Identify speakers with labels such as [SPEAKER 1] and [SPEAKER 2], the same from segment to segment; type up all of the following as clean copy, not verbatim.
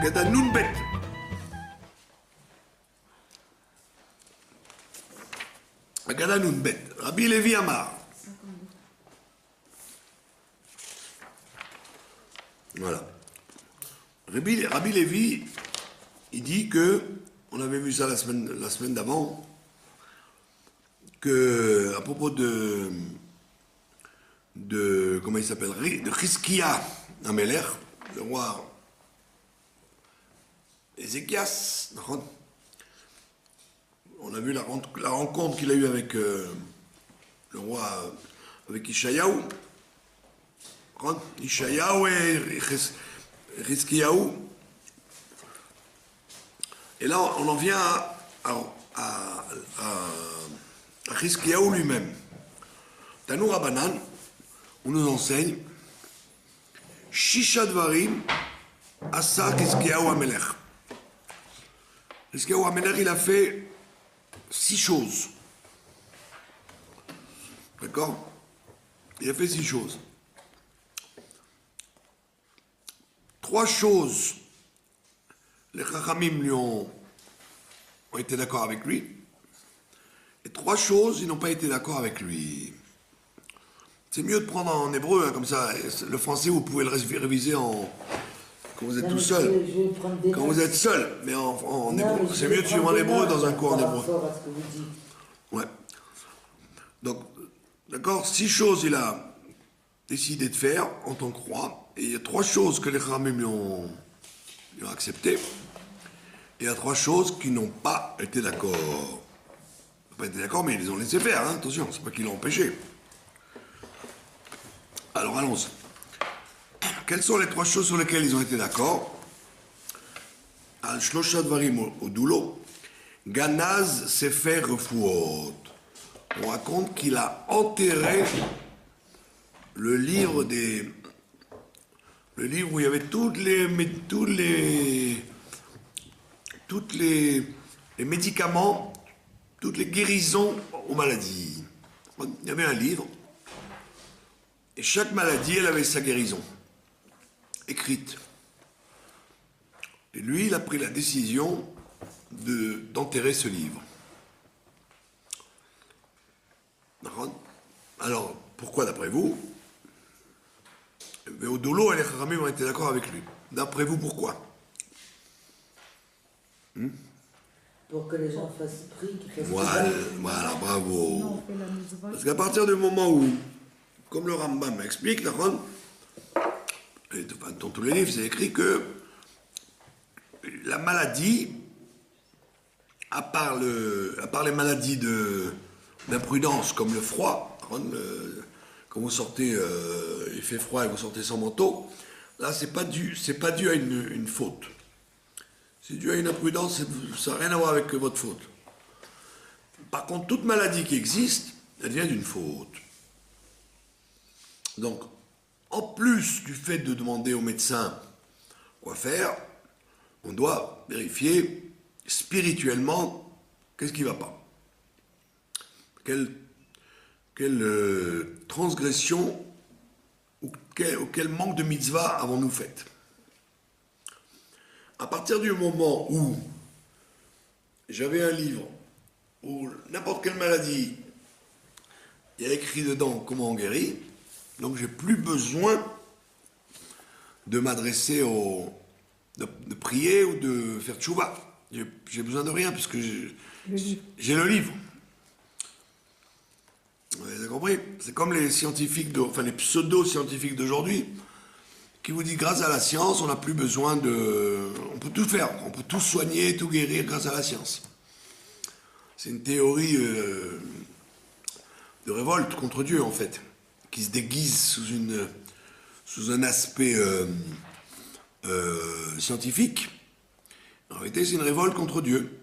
[SPEAKER 1] Agada Nunbet. Agada Nunbet. Rabbi Levi Amar. Voilà. Rabbi Levi, il dit que, on avait vu ça la semaine d'avant, que à propos de comment il s'appelle, de Chizkia Amelech, le roi Ézéchias, on a vu la rencontre qu'il a eue avec le roi, avec Ishayahu, Ishayahu et Chizkiyahu. Et là, on en vient à Chizkiyahu lui-même. Tanou Rabbanan, on nous enseigne Shisha Dvarim Asa Chizkiyahu Amelech. Chizkiyahu Amelech, il a fait 6 choses. D'accord? Il a fait 6 choses. 3 choses, les Chachamim lui ont été d'accord avec lui. Et 3 choses, ils n'ont pas été d'accord avec lui. C'est mieux de prendre en hébreu, hein, comme ça. Le français, vous pouvez le réviser quand vous êtes tout seul. Quand vous êtes seul, mais en hébreu. C'est mieux de suivre en hébreu dans un cours en hébreu. Ouais. Donc, d'accord, 6 choses il a décidé de faire en tant que roi. Et il y a 3 choses que les Chachamim lui ont acceptées. Et il y a 3 choses qui n'ont pas été d'accord. Ils n'ont pas été d'accord, mais ils les ont laissé faire, hein, attention, c'est pas qu'ils l'ont empêché. Alors allons-y. Quelles sont les 3 choses sur lesquelles ils ont été d'accord? Al Shlosha Dvarim au Doulo, Ganaz Sefer Refuot. On raconte qu'il a enterré le livre où il y avait toutes les médicaments, toutes les guérisons aux maladies. Il y avait un livre, et chaque maladie, elle avait sa guérison, écrite. Et lui, il a pris la décision d'enterrer ce livre. Alors, pourquoi d'après vous? Mais au Dolo et les Chachamim ont été d'accord avec lui. D'après vous, pourquoi?
[SPEAKER 2] Pour que les gens fassent prix, qu'ils fassent
[SPEAKER 1] voilà, bravo. Parce qu'à partir du moment où, comme le Rambam explique, et dans tous les livres, c'est écrit que la maladie, à part les maladies d'imprudence, comme le froid, quand vous sortez, il fait froid et vous sortez sans manteau, là, c'est pas dû à une faute. C'est dû à une imprudence, ça n'a rien à voir avec votre faute. Par contre, toute maladie qui existe, elle vient d'une faute. Donc, en plus du fait de demander au médecin quoi faire, on doit vérifier spirituellement qu'est-ce qui ne va pas. Quelle transgression ou quel manque de mitzvah avons-nous fait? À partir du moment où j'avais un livre où n'importe quelle maladie, il y a écrit dedans comment on guérit, donc j'ai plus besoin de m'adresser de prier ou de faire tchouva. J'ai besoin de rien puisque j'ai le livre. Vous avez compris? C'est comme les scientifiques, les pseudo-scientifiques d'aujourd'hui, qui vous disent grâce à la science, on n'a plus besoin on peut tout faire, on peut tout soigner, tout guérir grâce à la science. C'est une théorie de révolte contre Dieu, en fait, qui se déguise sous un aspect scientifique. En réalité, c'est une révolte contre Dieu,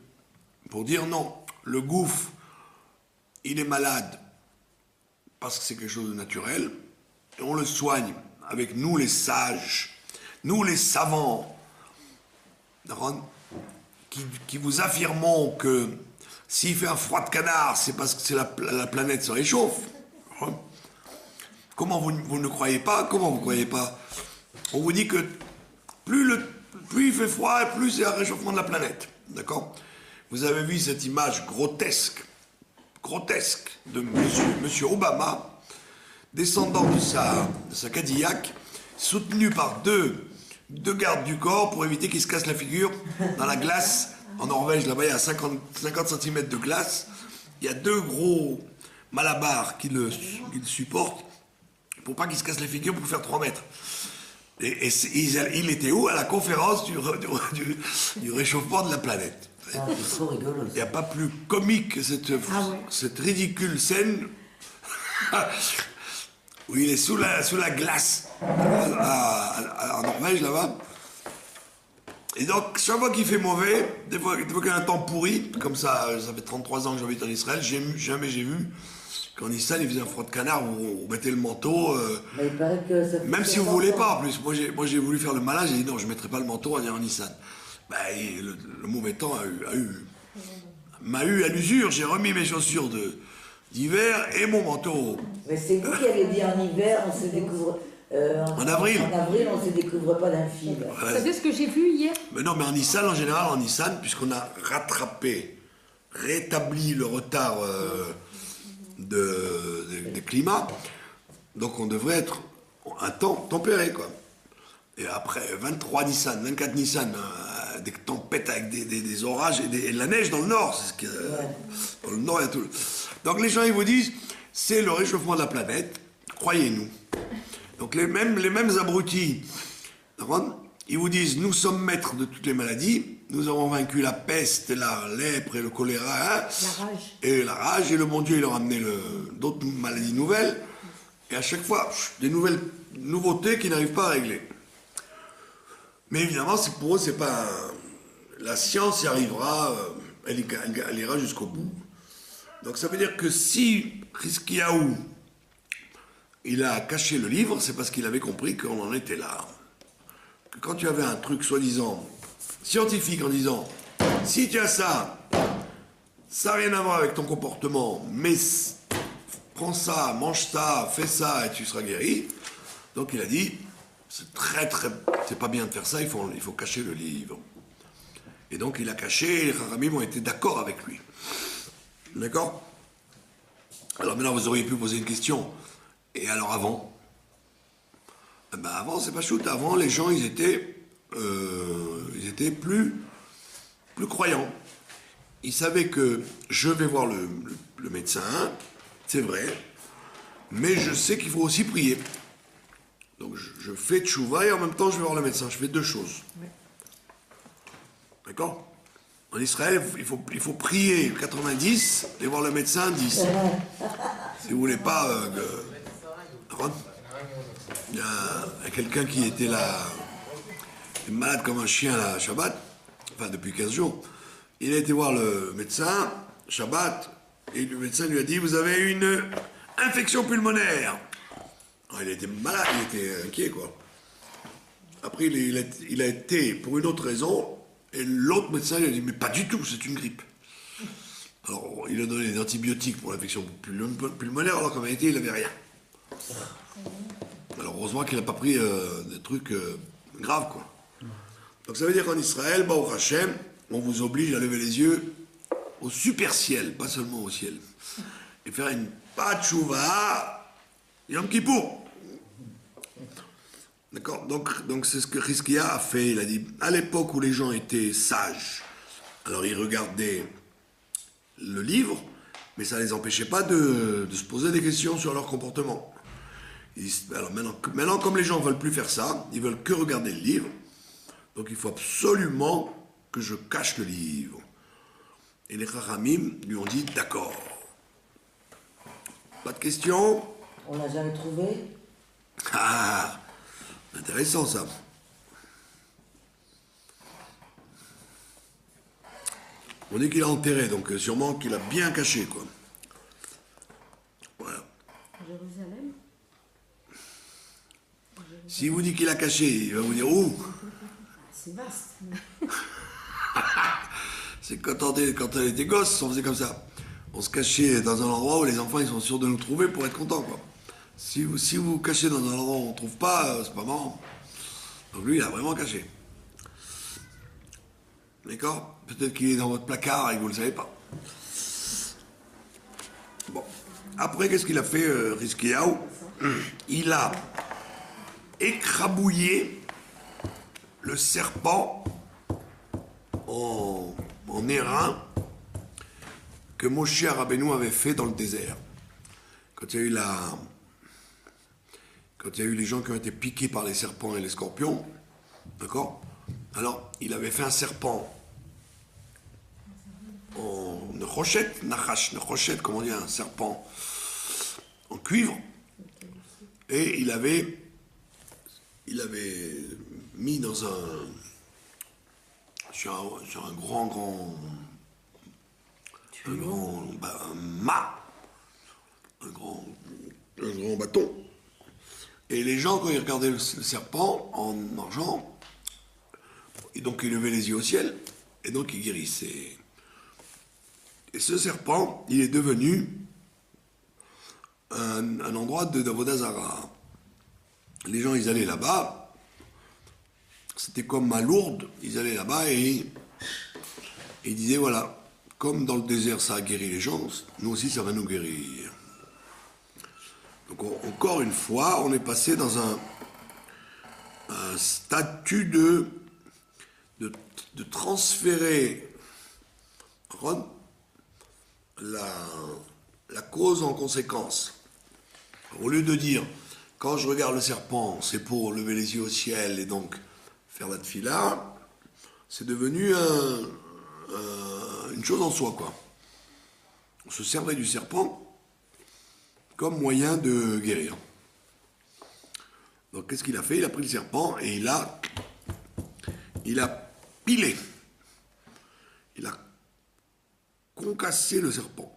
[SPEAKER 1] pour dire non, le gouffre, il est malade, parce que c'est quelque chose de naturel, et on le soigne avec nous les sages, nous les savants, qui vous affirmons que s'il fait un froid de canard, c'est parce que la planète se réchauffe. Comment vous ne croyez pas? Comment vous ne croyez pas? On vous dit que plus plus il fait froid, et plus il y a un réchauffement de la planète. D'accord? Vous avez vu cette image grotesque de monsieur Obama, descendant de sa Cadillac, soutenu par deux gardes du corps pour éviter qu'il se casse la figure dans la glace. En Norvège, là-bas, il y a 50 cm de glace. Il y a deux gros malabars qui le supportent pour pas qu'il se casse la figure pour faire 3 mètres. Et il était où? À la conférence du réchauffement de la planète.
[SPEAKER 2] Ah, c'est trop rigolo.
[SPEAKER 1] Il n'y a pas plus comique que cette ridicule scène où il est sous la glace en Norvège là-bas. Et donc, chaque fois qu'il fait mauvais, des fois qu'il y a un temps pourri, comme ça fait 33 ans que j'habite en Israël, jamais j'ai vu qu'en Israël, il faisait un froid de canard où on mettait le manteau.
[SPEAKER 2] Mais il paraît que ça
[SPEAKER 1] Même si vous ne voulez pas, en plus. Moi, j'ai voulu faire le malin, j'ai dit non, je ne mettrai pas le manteau en Nissan. Ben, le mauvais temps m'a eu à l'usure. J'ai remis mes chaussures d'hiver et mon manteau.
[SPEAKER 2] Mais c'est vous qui avez dit en hiver, on se découvre.
[SPEAKER 1] En avril.
[SPEAKER 2] En avril, on ne se découvre pas d'un fil.
[SPEAKER 3] Vous savez ce que j'ai vu hier?
[SPEAKER 1] Mais non, mais en Nissan, en général, puisqu'on a rétabli le retard des climats, donc on devrait être un temps tempéré, quoi. Et après 23 Nissan, 24 Nissan, des tempêtes avec des orages et de la neige dans le nord. C'est ce que, dans le nord, il y a tout. Donc les gens, ils vous disent, c'est le réchauffement de la planète, croyez-nous. Donc les mêmes abrutis, ils vous disent, nous sommes maîtres de toutes les maladies, nous avons vaincu la peste, la lèpre et le choléra,
[SPEAKER 3] La rage.
[SPEAKER 1] et la rage, et le bon Dieu, il leur a amené d'autres maladies nouvelles, et à chaque fois, des nouveautés qu'ils n'arrivent pas à régler. Mais évidemment, pour eux, c'est pas... La science y arrivera, elle ira jusqu'au bout. Donc ça veut dire que si Hiskiyahu, il a caché le livre, c'est parce qu'il avait compris qu'on en était là. Que quand tu avais un truc soi-disant scientifique en disant si tu as ça, ça n'a rien à voir avec ton comportement, mais prends ça, mange ça, fais ça et tu seras guéri. Donc il a dit c'est pas bien de faire ça, il faut cacher le livre. Et donc il a caché et les Chachamim ont été d'accord avec lui. D'accord? Alors maintenant vous auriez pu poser une question. Et alors avant? Ben avant c'est pas shoot, avant les gens ils étaient plus croyants. Ils savaient que je vais voir le médecin, c'est vrai, mais je sais qu'il faut aussi prier. Donc je fais tchouva et en même temps je vais voir le médecin, je fais deux choses. D'accord? En Israël, il faut prier 90 et voir le médecin 10. Si vous voulez pas... il y a quelqu'un qui était là, malade comme un chien à Shabbat, enfin depuis 15 jours. Il a été voir le médecin, Shabbat, et le médecin lui a dit « Vous avez une infection pulmonaire ». Il était malade, il était inquiet, quoi. Après, il a été pour une autre raison, et l'autre médecin lui a dit « Mais pas du tout, c'est une grippe ». Alors, il a donné des antibiotiques pour l'infection pulmonaire, alors qu'en réalité, il n'avait rien. Alors, heureusement qu'il n'a pas pris des trucs graves, quoi. Donc, ça veut dire qu'en Israël, Baruch Hashem, on vous oblige à lever les yeux au super ciel, pas seulement au ciel. Et faire une patchouva Yom Kippour. D'accord? Donc c'est ce que Hiskiya a fait. Il a dit, à l'époque où les gens étaient sages, alors ils regardaient le livre, mais ça ne les empêchait pas de se poser des questions sur leur comportement. Alors maintenant, comme les gens ne veulent plus faire ça, ils veulent que regarder le livre, donc il faut absolument que je cache le livre. Et les Chachamim lui ont dit, d'accord. Pas de questions?
[SPEAKER 2] On l'a jamais trouvé.
[SPEAKER 1] Ah, intéressant ça. On dit qu'il a enterré, donc sûrement qu'il a bien caché, quoi. Voilà.
[SPEAKER 3] Jérusalem.
[SPEAKER 1] S'il vous dit qu'il a caché, il va vous dire où?
[SPEAKER 3] C'est vaste.
[SPEAKER 1] C'est quand elle était gosse, on faisait comme ça. On se cachait dans un endroit où les enfants ils sont sûrs de nous trouver pour être contents, quoi. Si vous cachez dans un endroit où on ne trouve pas, c'est pas marrant. Donc lui, il a vraiment caché. D'accord? Peut-être qu'il est dans votre placard et que vous ne le savez pas. Bon. Après, qu'est-ce qu'il a fait, Rizkiyahu? Il a écrabouillé le serpent en airain que Moshe Rabbeinu avait fait dans le désert. Quand il y a eu les gens qui ont été piqués par les serpents et les scorpions, d'accord? Alors, il avait fait un serpent en rochette, nachash, rochette, comment dire, un serpent en cuivre, et il avait mis sur un grand mât, un grand bâton. Et les gens, quand ils regardaient le serpent en argent, et donc ils levaient les yeux au ciel, et donc ils guérissaient. Et ce serpent, il est devenu un endroit d'Avodah Zarah. Les gens, ils allaient là-bas, c'était comme à Lourdes, ils allaient là-bas et ils disaient, voilà, comme dans le désert ça a guéri les gens, nous aussi ça va nous guérir. Donc encore une fois, on est passé dans un statut de transférer la cause en conséquence. Au lieu de dire, quand je regarde le serpent, c'est pour lever les yeux au ciel et donc faire la tefila, c'est devenu une chose en soi, quoi. On se servait du serpent comme moyen de guérir. Donc qu'est-ce qu'il a fait? Il a pris le serpent et il a pilé. Il a concassé le serpent.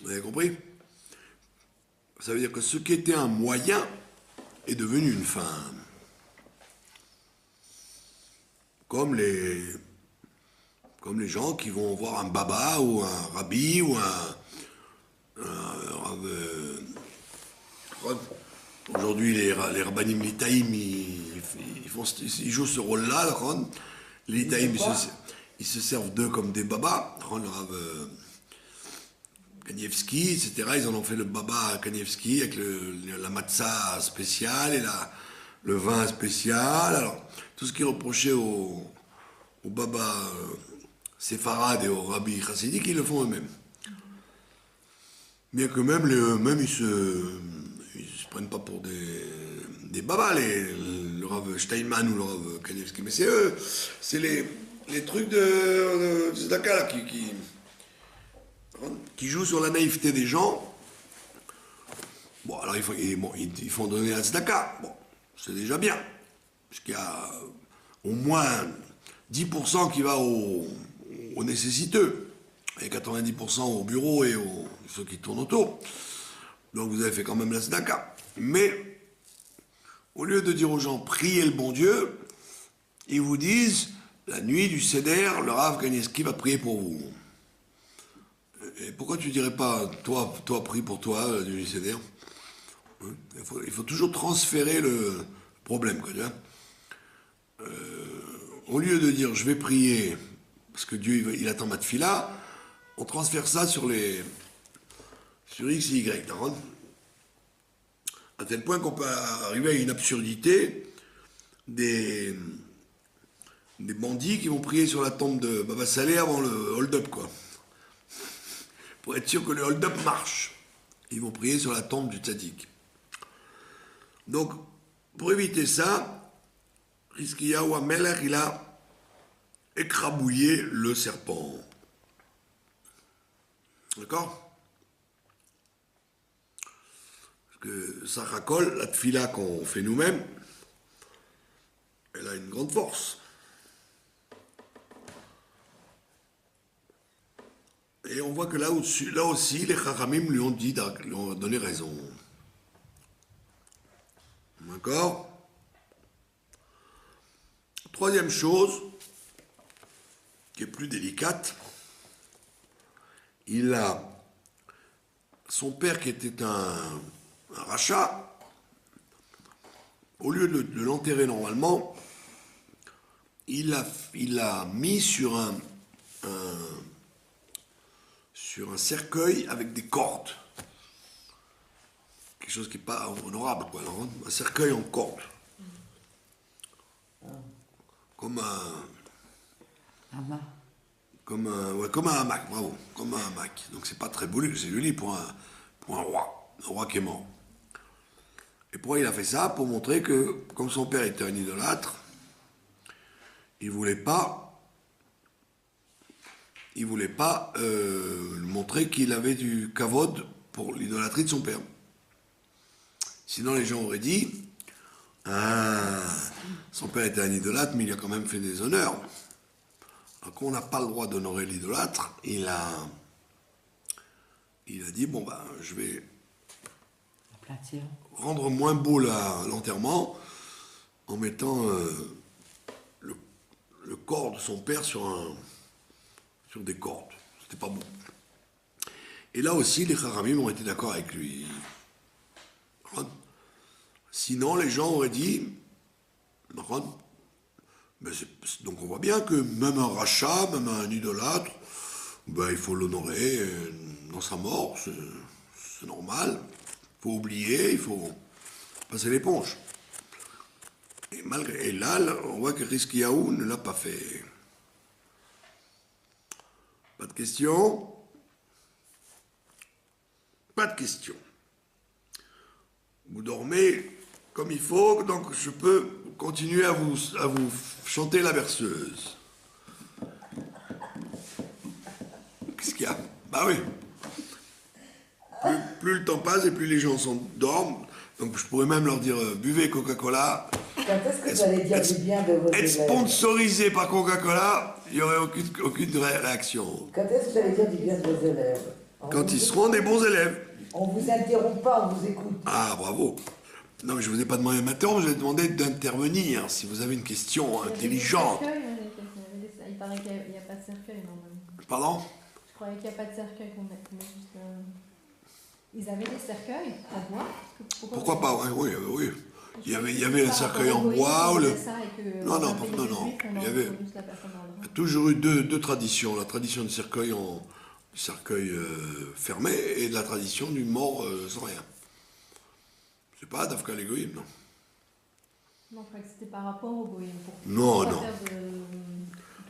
[SPEAKER 1] Vous avez compris? Ça veut dire que ce qui était un moyen est devenu une fin. Comme les gens qui vont voir un baba ou un rabbi ou un aujourd'hui les rabbanim litaïm ils jouent ce rôle-là, les litaïm ils se servent d'eux comme des babas, le Rav Kanievski, etc. Ils en ont fait le baba Kanievski avec la matzah spéciale et le vin spécial. Alors, tout ce qui est reproché au baba séfarade et au rabbi chassidique, ils le font eux-mêmes. Bien que même ils se prennent pas pour des babas, le Rav Steinman ou le Rav Kanievski. Mais c'est eux, c'est les trucs de Tzedaka là, qui jouent sur la naïveté des gens. Bon, alors il faut en donner la tzedaka. Bon, c'est déjà bien. Parce qu'il y a au moins 10% qui va aux nécessiteux. Et 90% au bureau et ceux qui tournent autour. Donc vous avez fait quand même la tzedaka. Mais, au lieu de dire aux gens, priez le bon Dieu, ils vous disent, la nuit du Seder, le Rav Kanievski va prier pour vous. Et pourquoi tu dirais pas, toi prie pour toi, du Seder? Il faut toujours transférer le problème, quoi, tu vois. Au lieu de dire, je vais prier, parce que Dieu, il attend ma tefila, on transfère ça sur X et Y, d'accord? À tel point qu'on peut arriver à une absurdité des bandits qui vont prier sur la tombe de Baba Saleh avant le hold-up, quoi. Pour être sûr que le hold-up marche. Ils vont prier sur la tombe du tzaddik. Donc, pour éviter ça, Rizkiyahu HaMelech, il a écrabouillé le serpent. D'accord? Parce que Sachakol, la tfila qu'on fait nous-mêmes, elle a une grande force. Et on voit que là aussi, les Chachamim lui ont donné raison. D'accord? Troisième chose, qui est plus délicate, son père qui était un rachat, au lieu de l'enterrer normalement, il a mis sur un cercueil avec des cordes. Quelque chose qui n'est pas honorable, quoi. Alors, un cercueil en cordes. Comme un hamac, bravo. Comme un hamac. Donc c'est pas très joli, c'est joli pour un roi qui est mort. Et pourquoi il a fait ça? Pour montrer que, comme son père était un idolâtre, il voulait pas montrer qu'il avait du kavod pour l'idolâtrie de son père. Sinon, les gens auraient dit, son père était un idolâtre, mais il a quand même fait des honneurs. Alors qu'on n'a pas le droit d'honorer l'idolâtre, il a dit, bon ben, je vais rendre moins beau l'enterrement en mettant le corps de son père sur des cordes. C'était pas bon. Et là aussi, les Chachamim ont été d'accord avec lui. Sinon, les gens auraient dit, donc on voit bien que même un rachat, même un idolâtre, ben, il faut l'honorer dans sa mort, c'est normal. Il faut oublier, il faut passer l'éponge. Et là, on voit que Rizkiyahu ne l'a pas fait. Pas de questions? Pas de questions. Vous dormez comme il faut, donc je peux continuer à vous chanter la berceuse. Qu'est-ce qu'il y a? Bah oui. Plus le temps passe et plus les gens dorment. Donc je pourrais même leur dire buvez Coca-Cola.
[SPEAKER 2] Quand est-ce que vous allez dire du bien de vos
[SPEAKER 1] Être
[SPEAKER 2] élèves?
[SPEAKER 1] sponsorisé par Coca-Cola, il n'y aurait aucune réaction.
[SPEAKER 2] Quand est-ce que vous allez dire du bien de vos élèves?
[SPEAKER 1] Quand ils seront des bons élèves.
[SPEAKER 2] On vous interrompt pas, on vous écoute.
[SPEAKER 1] Ah, bravo. Non, mais je ne vous ai pas demandé de m'interrompre, je vous ai demandé d'intervenir si vous avez une question intelligente.
[SPEAKER 3] Il paraît qu'il n'y a pas de cercueil, normalement.
[SPEAKER 1] Pardon?
[SPEAKER 3] Je croyais qu'il n'y a pas de cercueil qu'on met juste... Ils avaient des cercueils en bois?
[SPEAKER 1] Pourquoi pas? Oui. Il y avait le cercueil en bois ou le... Non. Il y avait toujours eu deux traditions. La tradition du cercueil fermé et la tradition du mort sans rien. C'est pas Dafka l'égoïme, non.
[SPEAKER 3] Non, je croyais que c'était par rapport au goïm.
[SPEAKER 1] Non.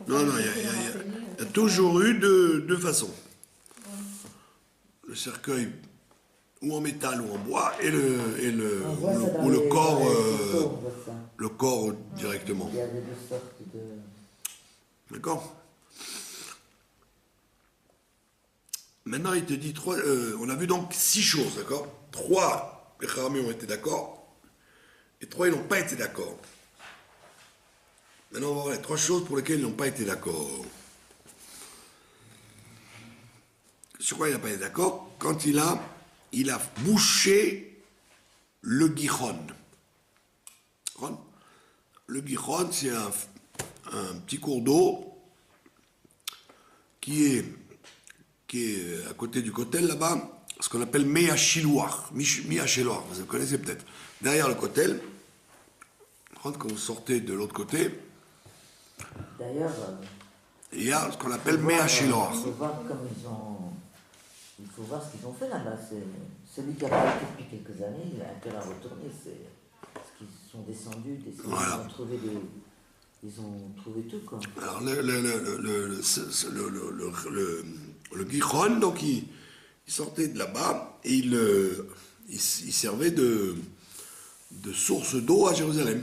[SPEAKER 1] Non, il y a toujours eu deux façons. Le cercueil ou en métal ou en bois et le corps directement.
[SPEAKER 2] Il y avait deux sortes de...
[SPEAKER 1] D'accord. Maintenant, il te dit trois. On a vu donc 6 choses, d'accord? 3, les Chachamim ont été d'accord, et 3, ils n'ont pas été d'accord. Maintenant, on va voir les 3 choses pour lesquelles ils n'ont pas été d'accord. Sur quoi il n'a pas été d'accord? Quand il a bouché le Gichon. Le Gichon, c'est un petit cours d'eau qui est à côté du Kotel là-bas, ce qu'on appelle Mea Shiloach. Vous connaissez peut-être. Derrière le Kotel, quand vous sortez de l'autre côté,
[SPEAKER 2] D'ailleurs,
[SPEAKER 1] il y a ce qu'on appelle Mea Shiloach.
[SPEAKER 2] Il faut voir ce qu'ils ont fait là-bas. Celui qui a pas été depuis quelques années, il a intérêt à retourner. C'est parce qu'ils sont descendus,
[SPEAKER 1] Voilà.
[SPEAKER 2] ils ont trouvé tout, quoi.
[SPEAKER 1] Alors, le Gichon, donc, il sortait de là-bas et il servait de source d'eau à Jérusalem.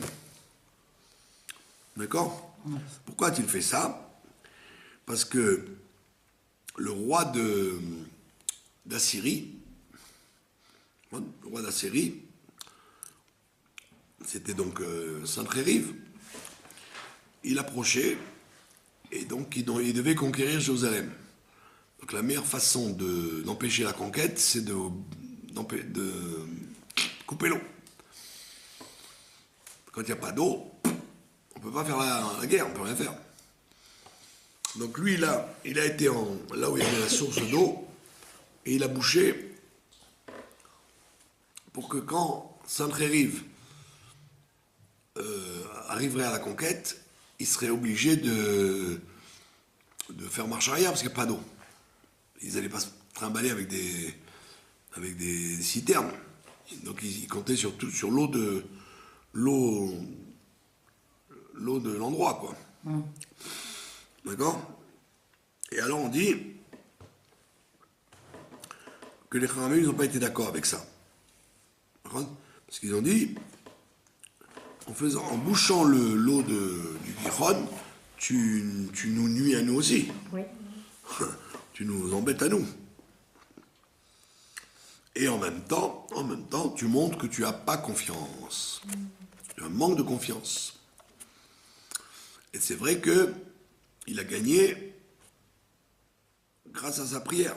[SPEAKER 1] D'accord? Pourquoi a-t-il fait ça? Parce que le roi d'Assyrie, c'était donc Sanchériv, il approchait et donc il devait conquérir Jérusalem. Donc la meilleure façon d'empêcher la conquête, c'est de couper l'eau. Quand il n'y a pas d'eau, on ne peut pas faire la guerre, on ne peut rien faire. Donc lui, là, il a été là où il y avait la source d'eau, et il a bouché pour que quand Sanchériv arriverait à la conquête, ils seraient obligés de faire marche arrière parce qu'il n'y a pas d'eau. Ils n'allaient pas se trimballer avec des citernes. Donc ils comptaient sur l'eau de l'endroit, quoi. D'accord? Et alors on dit que les Chachamim n'ont pas été d'accord avec ça. D'accord? Parce qu'ils ont dit, en bouchant l'eau du Gihon, tu nous nuis à nous aussi.
[SPEAKER 3] Oui.
[SPEAKER 1] Tu nous embêtes à nous. Et en même temps, tu montres que tu n'as pas confiance. Tu as un manque de confiance. Et c'est vrai que il a gagné grâce à sa prière.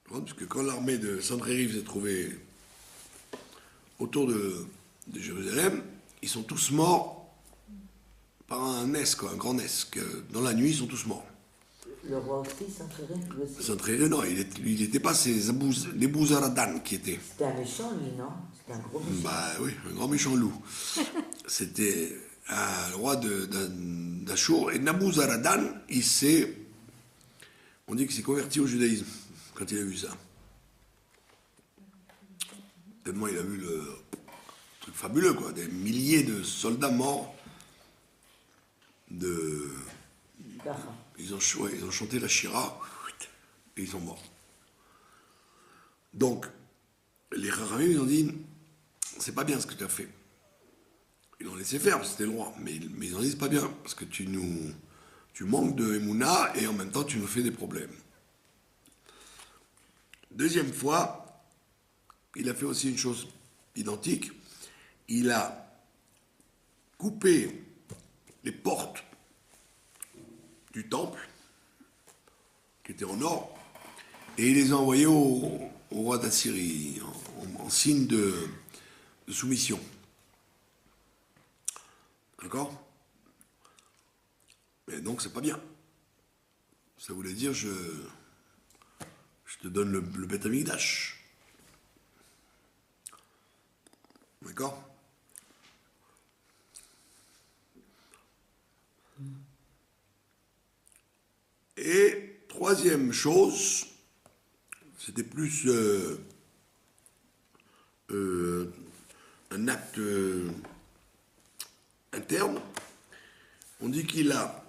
[SPEAKER 1] Parce que quand l'armée de Sancheriv s'est trouvée autour de Jérusalem, ils sont tous morts par un un grand nes. Dans la nuit, ils sont tous morts.
[SPEAKER 2] Le roi aussi, Sancheriv, lui aussi.
[SPEAKER 1] Sancheriv, non, il n'était pas, c'est les Bouzaradan qui étaient.
[SPEAKER 2] C'était un méchant, lui, non? C'était un gros méchant.
[SPEAKER 1] Bah oui, un grand méchant loup. C'était le roi d'Achour. Et Nabouzaradan, on dit qu'il s'est converti au judaïsme quand il a vu ça. Tellement il a vu le truc fabuleux, quoi. Des milliers de soldats morts. Ils ont chanté la Shira et ils sont morts. Donc, les Chachamim, ils ont dit, c'est pas bien ce que tu as fait. Ils l'ont laissé faire, parce que c'était le roi. Mais ils ont dit, c'est pas bien, parce que tu manques de Emouna et en même temps, tu nous fais des problèmes. Deuxième fois, il a fait aussi une chose identique. Il a coupé les portes du temple, qui étaient en or, et il les a envoyés au roi d'Assyrie, en signe de soumission. D'accord? Mais donc, c'est pas bien. Ça voulait dire, je te donne le Beth Amikdash. D'accord? Et troisième chose, c'était plus un acte interne. On dit qu'il a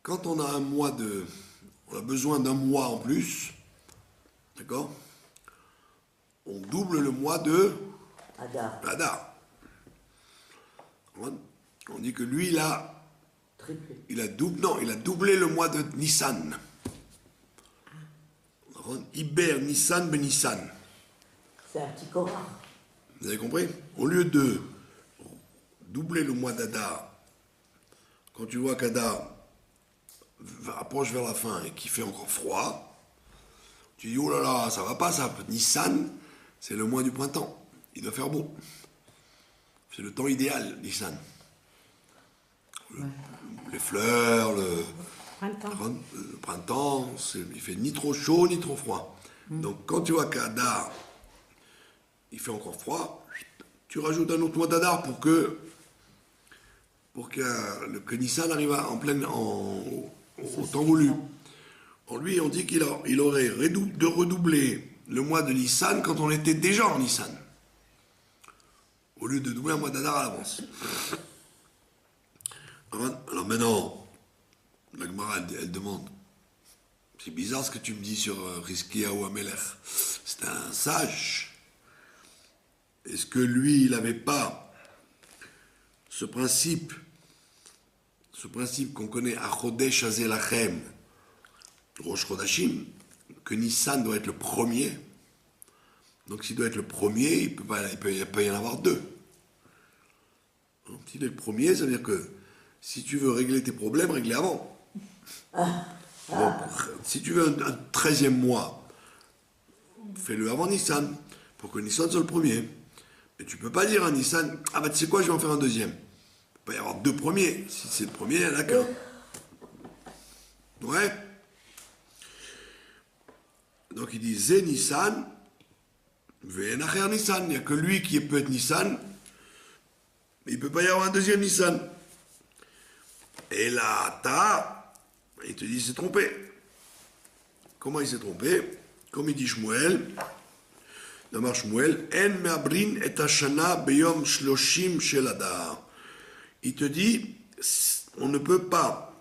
[SPEAKER 1] quand on a on a besoin d'un mois en plus, d'accord? On double le mois de Hadar. On dit que lui, il a doublé le mois de Nissan. Iber Nissan ben Nissan.
[SPEAKER 2] C'est un petit Korah.
[SPEAKER 1] Vous avez compris? Au lieu de doubler le mois d'Adar, quand tu vois qu'Adar approche vers la fin et qu'il fait encore froid, tu dis, oh là là, ça va pas ça. Nissan, c'est le mois du printemps. Il doit faire beau. C'est le temps idéal, Nissan. Les fleurs, le printemps, il fait ni trop chaud ni trop froid. Donc quand tu vois qu'Adar, il fait encore froid, tu rajoutes un autre mois d'Adar pour que Nissan arrive au temps voulu. Lui, on dit qu'il aurait redoublé le mois de Nissan quand on était déjà en Nissan, au lieu de doubler un mois d'Adar à l'avance. Alors maintenant, la Gemara, elle demande, c'est bizarre ce que tu me dis sur Rizkiyahu Amelech. C'est un sage. Est-ce que lui, il n'avait pas ce principe qu'on connaît à Chodesh Azelachem, Rosh Chodashim, que Nissan doit être le premier. Donc s'il doit être le premier, il peut pas y en avoir deux. S'il est le premier, ça veut dire que si tu veux régler tes problèmes, régler avant. Donc, si tu veux un 13e mois, fais-le avant Nissan, pour que Nissan soit le premier. Et tu peux pas dire à Nissan, ah bah tu sais quoi, je vais en faire un deuxième. Il peut y avoir deux premiers. Si c'est le premier, il n'y en a qu'un. Ouais. Donc il dit Zé Nissan, Ve'enacher Nissan, il n'y a que lui qui peut être Nissan, mais il ne peut pas y avoir un deuxième Nissan. Et là, il te dit, il s'est trompé. Comment il s'est trompé? Comme il dit Shmuel, Damar Shmuel, En me'abrin et hashana beyom shloshim shel Adar. Il te dit, on ne peut pas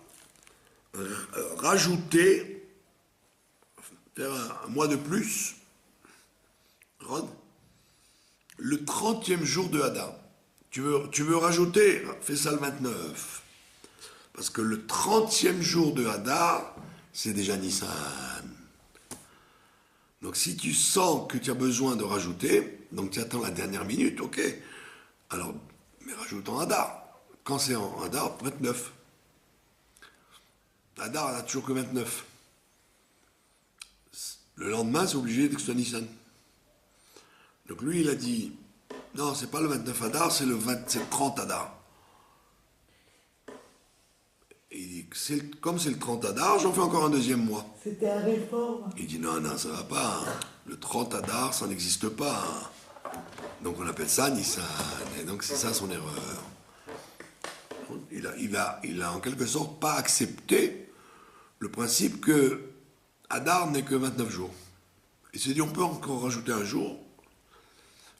[SPEAKER 1] rajouter, faire un mois de plus, Rod, le 30e jour de Hadar. Tu veux rajouter, fais ça le 29. Parce que le 30e jour de Hadar, c'est déjà Nissan. Donc si tu sens que tu as besoin de rajouter, donc tu attends la dernière minute, ok. Alors, mais rajoute en Hadar. Quand c'est en Hadar, 29. Hadar, elle n'a toujours que 29. Le lendemain, c'est obligé que ce soit Nissan. Donc lui, il a dit, non, c'est pas le 29 Hadar, c'est le 30 Hadar. Et il dit, comme c'est le 30 Hadar, j'en fais encore un deuxième mois.
[SPEAKER 2] C'était un réforme.
[SPEAKER 1] Il dit, non, ça va pas. Le 30 Hadar, ça n'existe pas. Donc on appelle ça Nissan. Et donc c'est ça son erreur. Il a en quelque sorte pas accepté le principe que Hadar n'est que 29 jours. Il s'est dit, on peut encore rajouter un jour.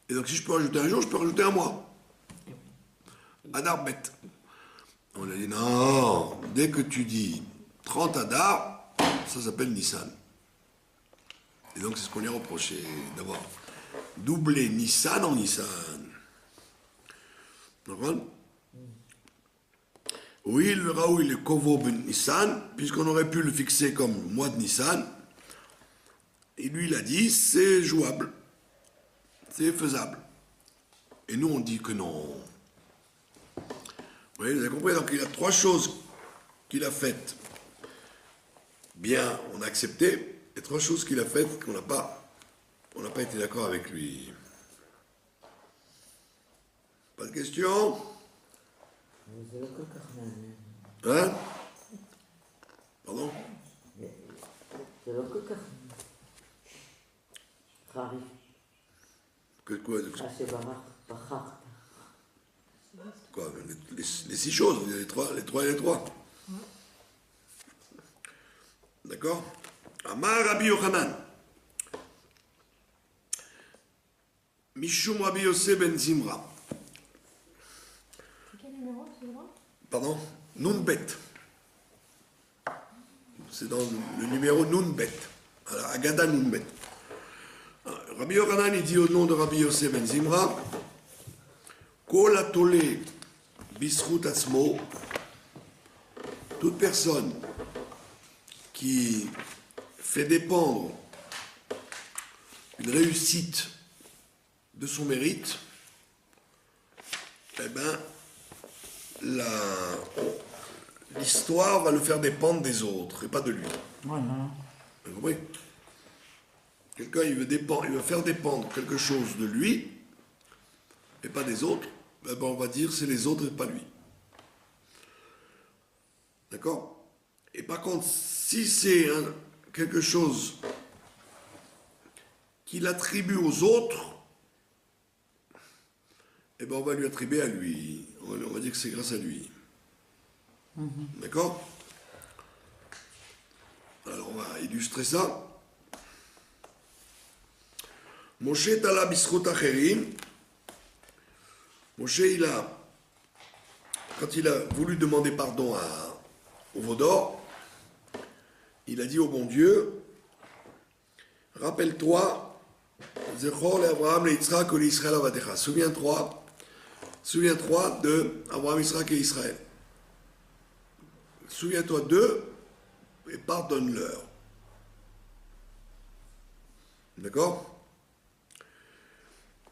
[SPEAKER 1] Et donc si je peux rajouter un jour, je peux rajouter un mois. Hadar bête. On a dit, non, dès que tu dis 30 Hadar, ça s'appelle Nissan. Et donc c'est ce qu'on lui a reproché, d'avoir doublé Nissan en Nissan. D'accord? Oui, le Raoui, le Kovo ben Nissan, puisqu'on aurait pu le fixer comme mois de Nissan, et lui il a dit, c'est jouable, c'est faisable. Et nous on dit que non. Oui, vous avez compris, donc il y a trois choses qu'il a faites. Bien, on a accepté, et trois choses qu'il a faites qu'on n'a pas été d'accord avec lui. Pas de questions?
[SPEAKER 2] זה לא כל כך מעניין.
[SPEAKER 1] Hein? Pardon?
[SPEAKER 2] זה לא כל כך חריף.
[SPEAKER 1] Que quoi?
[SPEAKER 2] מה שבחרת.
[SPEAKER 1] Quoi, les six choses, il y a les trois et les trois. D'accord? Amar Rabbi Yochanan. Mishum Rabbi Yosef ben Zimra.
[SPEAKER 3] C'est quel numéro, excuse-moi?
[SPEAKER 1] Pardon? Nunbet. C'est dans le numéro Nunbet. Alors, Agada Nunbet. Rabbi Yochanan, il dit au nom de Rabbi Yosef ben Zimra, Kol atolé bisrut atzmo, toute personne qui fait dépendre une réussite de son mérite, eh bien, l'histoire va le faire dépendre des autres et pas de lui.
[SPEAKER 2] Voilà.
[SPEAKER 1] Vous comprenez? Quelqu'un, il veut faire dépendre quelque chose de lui et pas des autres, ben on va dire c'est les autres et pas lui. D'accord? Et par contre, si c'est quelque chose qu'il attribue aux autres, eh ben on va lui attribuer à lui. On va dire que c'est grâce à lui. D'accord? Alors on va illustrer ça. Moshe tala bisrut acherim. Moshe, quand il a voulu demander pardon au veau d'or, il a dit au bon Dieu, rappelle-toi, Zechor le Abraham le Yitzhak le Israël avadecha. Souviens-toi de Abraham, Yitzhak et Israël. Souviens-toi d'eux et pardonne-leur. D'accord?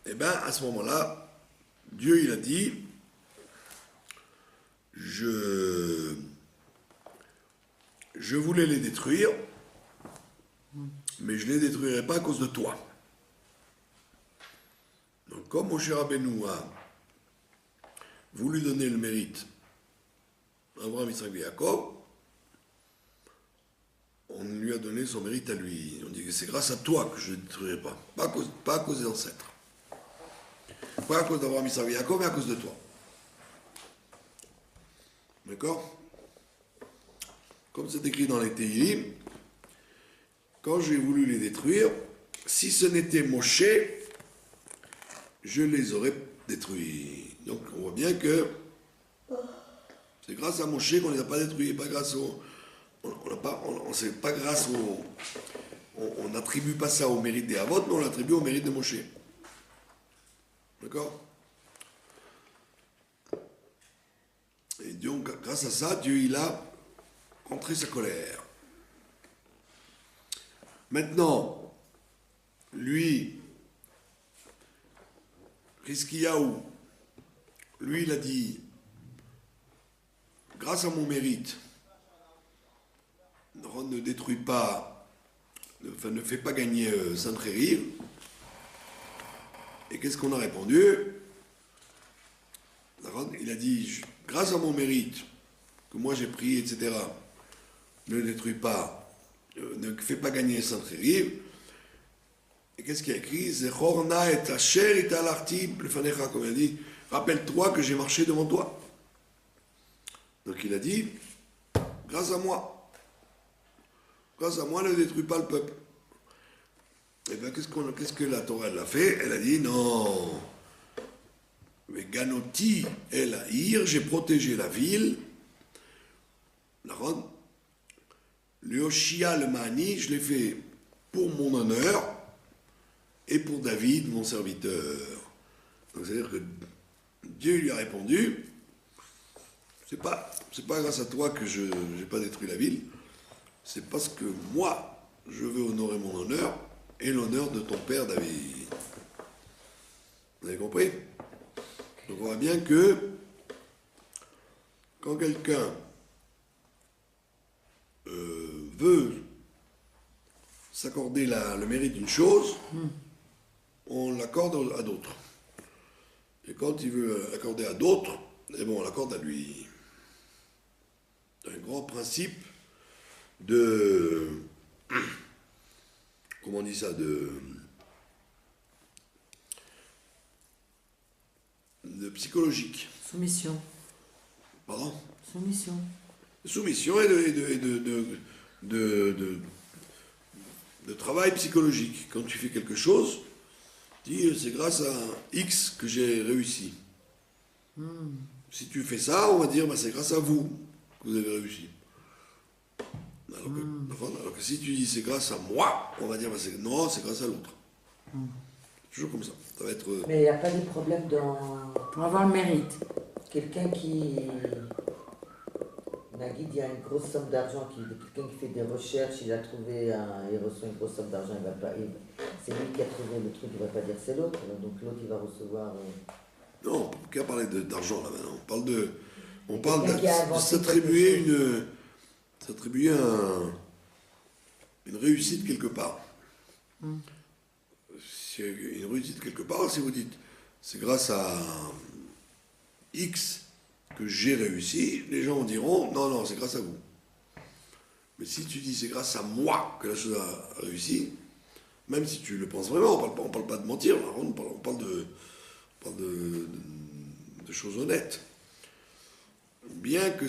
[SPEAKER 1] Eh bien, à ce moment-là, Dieu, il a dit, je voulais les détruire, mais je ne les détruirai pas à cause de toi. Donc, comme Moshe Rabbeinu a voulu donner le mérite à Abraham, Yitzhak et Jacob, on lui a donné son mérite à lui. On dit que c'est grâce à toi que je ne détruirai pas. Pas à cause des ancêtres. Pas à cause d'avoir mis sa vie à Jacob, mais à cause de toi. D'accord? Comme c'est écrit dans les Tehillim, quand j'ai voulu les détruire, si ce n'était Moshe, je les aurais détruits. Donc on voit bien que c'est grâce à Moshe qu'on ne les a pas détruits, pas grâce au... C'est pas grâce au... On n'attribue pas ça au mérite des Havot, mais on l'attribue au mérite de Moshe. D'accord? Et donc, grâce à ça, Dieu, il a rentré sa colère. Maintenant, lui, Hiskiyahu, lui, il a dit, grâce à mon mérite, ne détruis pas, ne fais pas gagner Sainte-Rérive. Et qu'est-ce qu'on a répondu? Il a dit, grâce à mon mérite, que moi j'ai pris, etc., ne détruis pas, ne fais pas gagner Sainte-Rérive. Et qu'est-ce qu'il y a écrit? Zechorna et asher italarti lefanecha, comme il a dit, rappelle-toi que j'ai marché devant toi. Donc il a dit, grâce à moi, ne détruis pas le peuple. Et bien qu'est-ce que la Torah elle a fait? Elle a dit, non, mais Ganoti el Haïr, j'ai protégé la ville, le Hoshia le Mani, je l'ai fait pour mon honneur et pour David, mon serviteur. Donc c'est-à-dire que Dieu lui a répondu, c'est pas grâce à toi que je n'ai pas détruit la ville, c'est parce que moi, je veux honorer mon honneur et l'honneur de ton père David. Vous avez compris? Donc on voit bien que quand quelqu'un veut s'accorder le mérite d'une chose, on l'accorde à d'autres. Et quand il veut l'accorder à d'autres, eh bon, on l'accorde à lui. C'est un grand principe de... Comment on dit ça? De psychologique.
[SPEAKER 2] Soumission.
[SPEAKER 1] Pardon?
[SPEAKER 2] Soumission.
[SPEAKER 1] Soumission et de travail psychologique. Quand tu fais quelque chose, tu dis c'est grâce à X que j'ai réussi. Si tu fais ça, on va dire c'est grâce à vous que vous avez réussi. Alors que si tu dis c'est grâce à moi, on va dire non, c'est grâce à l'autre. Toujours comme ça. Ça va être.
[SPEAKER 2] Mais il n'y a pas de problème pour avoir le mérite. Quelqu'un qui. Nagui, il y a une grosse somme d'argent, quelqu'un qui fait des recherches, il reçoit une grosse somme d'argent, c'est lui qui a trouvé le truc, il ne va pas dire c'est l'autre, donc l'autre il va recevoir.
[SPEAKER 1] Non, on ne peut pas parler d'argent là maintenant. On parle de s'attribuer une réussite quelque part. Une réussite quelque part, si vous dites c'est grâce à X que j'ai réussi, les gens diront non, c'est grâce à vous. Mais si tu dis c'est grâce à moi que la chose a réussi, même si tu le penses vraiment, on parle pas de mentir, on parle de choses honnêtes. Bien que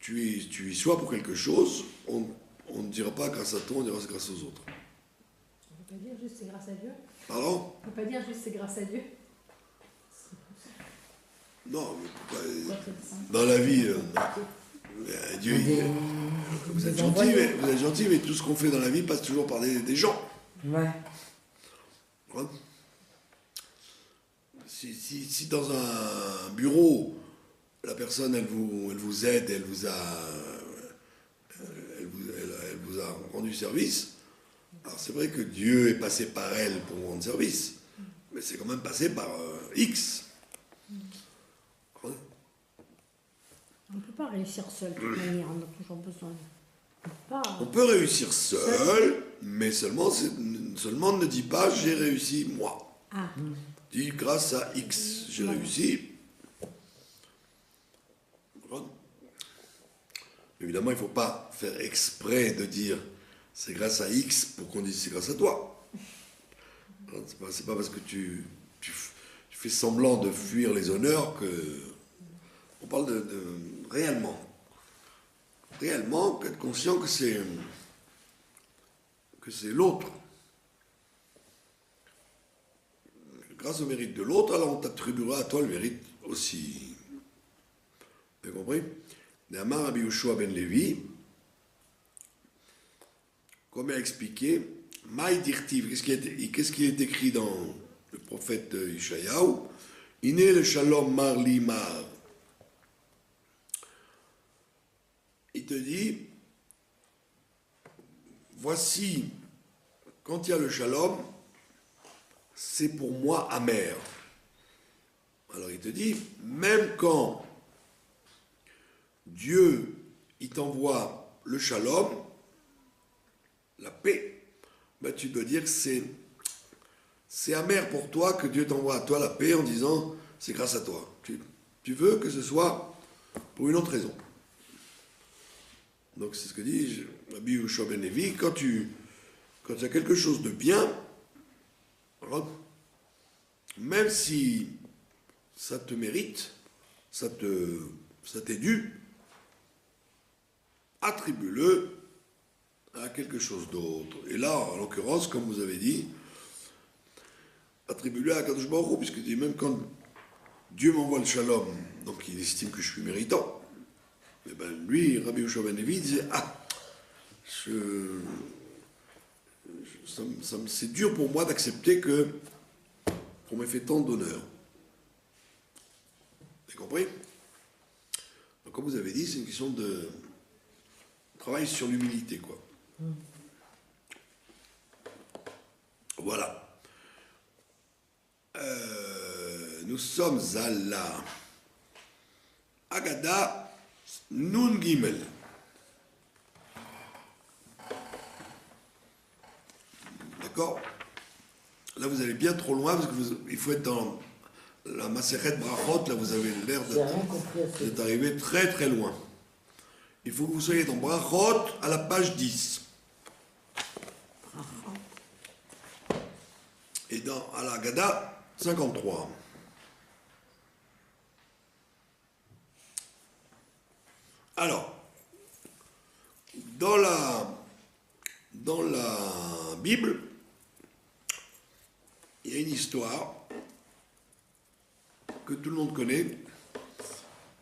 [SPEAKER 1] tu y sois pour quelque chose, on ne dira pas grâce à toi, on dira c'est grâce aux autres.
[SPEAKER 3] On ne peut pas dire juste c'est grâce à Dieu.
[SPEAKER 1] Pardon?
[SPEAKER 3] On ne peut pas dire juste c'est grâce à Dieu.
[SPEAKER 1] Non, dans la vie, Dieu, vous êtes gentil, mais tout ce qu'on fait dans la vie passe toujours par des gens.
[SPEAKER 2] Ouais.
[SPEAKER 1] Si dans un bureau, la personne, elle vous aide, elle vous a rendu service, alors c'est vrai que Dieu est passé par elle pour vous rendre service, mais c'est quand même passé par X.
[SPEAKER 3] On ne peut pas réussir seul, de toute manière, on a toujours besoin.
[SPEAKER 1] On peut réussir seul, mais seulement ne dis pas j'ai réussi moi.
[SPEAKER 3] Ah.
[SPEAKER 1] Dis grâce à X, j'ai réussi. Évidemment, il ne faut pas faire exprès de dire c'est grâce à X pour qu'on dise c'est grâce à toi. C'est pas parce que tu fais semblant de fuir les honneurs que... On parle de réellement. Réellement, être conscient que c'est l'autre. Grâce au mérite de l'autre, alors on t'attribuera à toi le mérite aussi. Vous avez compris? Néamar Rabbi Yoshua ben Levi, comme il a expliqué, Maï Dirtiv, qu'est-ce qui est écrit dans le prophète Ishayahu? Iné le shalom mar li mar. Il te dit, voici, quand il y a le shalom, c'est pour moi amer. Alors il te dit, même quand Dieu, il t'envoie le shalom, la paix, ben tu dois dire que c'est amer pour toi que Dieu t'envoie à toi la paix en disant, c'est grâce à toi. Tu veux que ce soit pour une autre raison. Donc c'est ce que dit Rabbi Yoshua ben Levi, quand tu as quelque chose de bien, alors, même si ça te mérite, ça t'est dû, attribue-le à quelque chose d'autre. Et là, en l'occurrence, comme vous avez dit, attribue-le à Kadosh Baruch Hu, puisque même quand Dieu m'envoie le shalom, donc il estime que je suis méritant, et ben lui, Rabbi Yoshua ben Levi, disait, c'est dur pour moi d'accepter qu'on m'ait fait tant d'honneur. Vous avez compris? Donc, comme vous avez dit, c'est une question de travail sur l'humilité, quoi. Voilà. Nous sommes à la Agada Nun Gimel. D'accord? Là, vous allez bien trop loin, parce qu'il faut être dans la Maseret Brachot, là, vous avez l'air d'être arrivé très très loin. Il faut que vous soyez dans Brachot à la page 10. Et à la Haggadah, 53. Alors, dans la Bible, il y a une histoire que tout le monde connaît.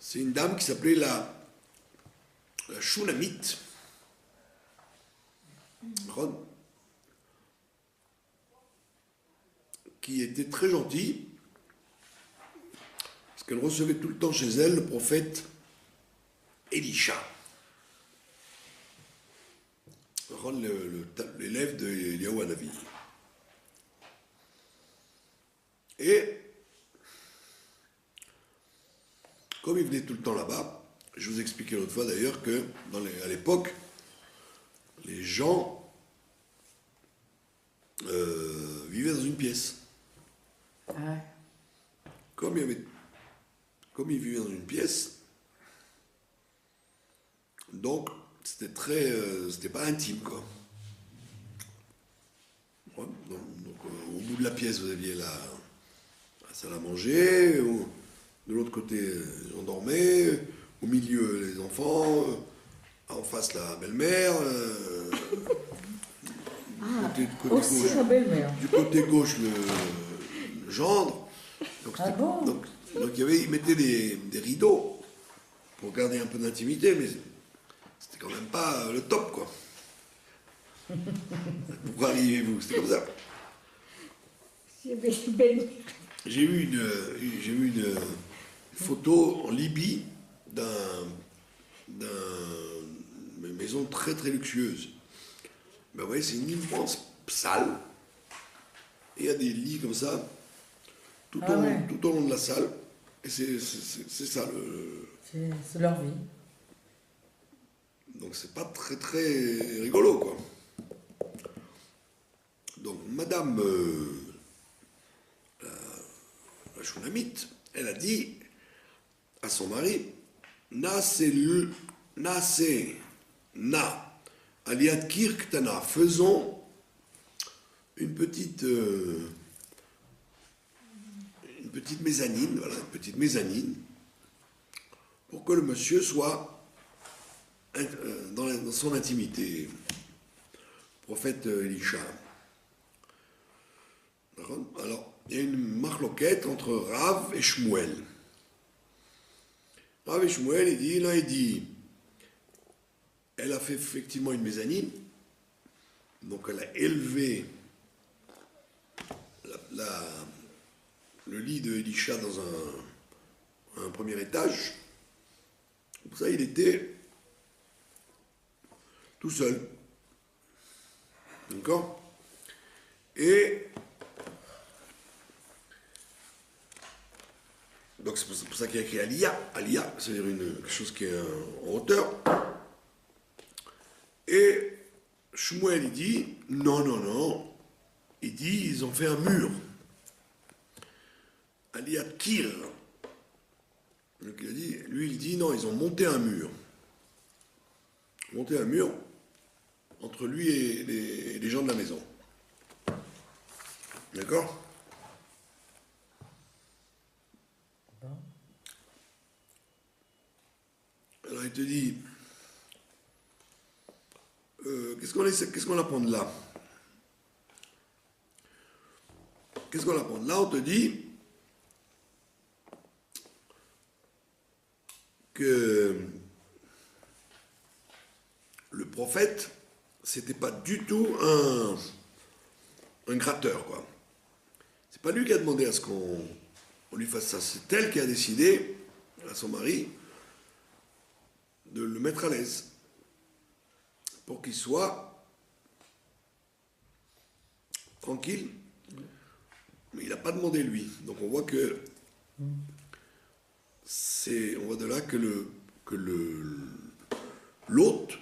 [SPEAKER 1] C'est une dame qui s'appelait la Shunamite. Qui était très gentille, parce qu'elle recevait tout le temps chez elle le prophète Elisha, l'élève de Eliyahu Hanavi. Et comme il venait tout le temps là-bas, je vous expliquais l'autre fois d'ailleurs que à l'époque, les gens vivaient dans une pièce.
[SPEAKER 2] Ouais.
[SPEAKER 1] Comme ils vivaient dans une pièce, donc c'était pas intime, quoi. Ouais, donc, au bout de la pièce, vous aviez la salle à manger, de l'autre côté, les gens dormaient, au milieu, les enfants, en face, la belle-mère,
[SPEAKER 2] Aussi la belle-mère.
[SPEAKER 1] du côté gauche, le gendre. Donc,
[SPEAKER 2] Bon?
[SPEAKER 1] donc ils mettaient des rideaux pour garder un peu d'intimité, mais c'était quand même pas le top, quoi. Pourquoi arrivez-vous? C'était comme ça. J'ai vu une photo en Libye d'une maison très très luxueuse. Ben vous voyez, c'est une immense salle. Et il y a des lits comme ça, tout au long de la salle. Et c'est ça
[SPEAKER 2] C'est leur vie.
[SPEAKER 1] Donc c'est pas très très rigolo, quoi. Donc Madame la Shunamite, elle a dit à son mari, na Aliat Kirktana, faisons une petite mezzanine, voilà, une petite mezzanine, pour que le monsieur soit dans son intimité. Prophète Elisha. Alors, il y a une marloquette entre Rav et Shmuel. Rav et Shmuel, il dit, elle a fait effectivement une mezzanine, donc elle a élevé le lit de Elisha dans un premier étage. Pour ça, il était tout seul. D'accord? Et donc c'est pour ça qu'il y a écrit Aliyah. Aliyah, c'est-à-dire quelque chose qui est en hauteur. Et Shmuel, il dit, non. Il dit, ils ont fait un mur. Aliyah Kir. Donc il dit, non, ils ont monté un mur. Monté un mur entre lui et les gens de la maison. D'accord? Alors il te dit, qu'est-ce qu'on apprend de là? Qu'est-ce qu'on apprend de là? On te dit que le prophète, c'était pas du tout un gratteur, quoi. C'est pas lui qui a demandé à ce qu'on lui fasse ça. C'est elle qui a décidé, à son mari, de le mettre à l'aise pour qu'il soit tranquille. Mais il n'a pas demandé lui. Donc on voit que on voit de là que l'hôte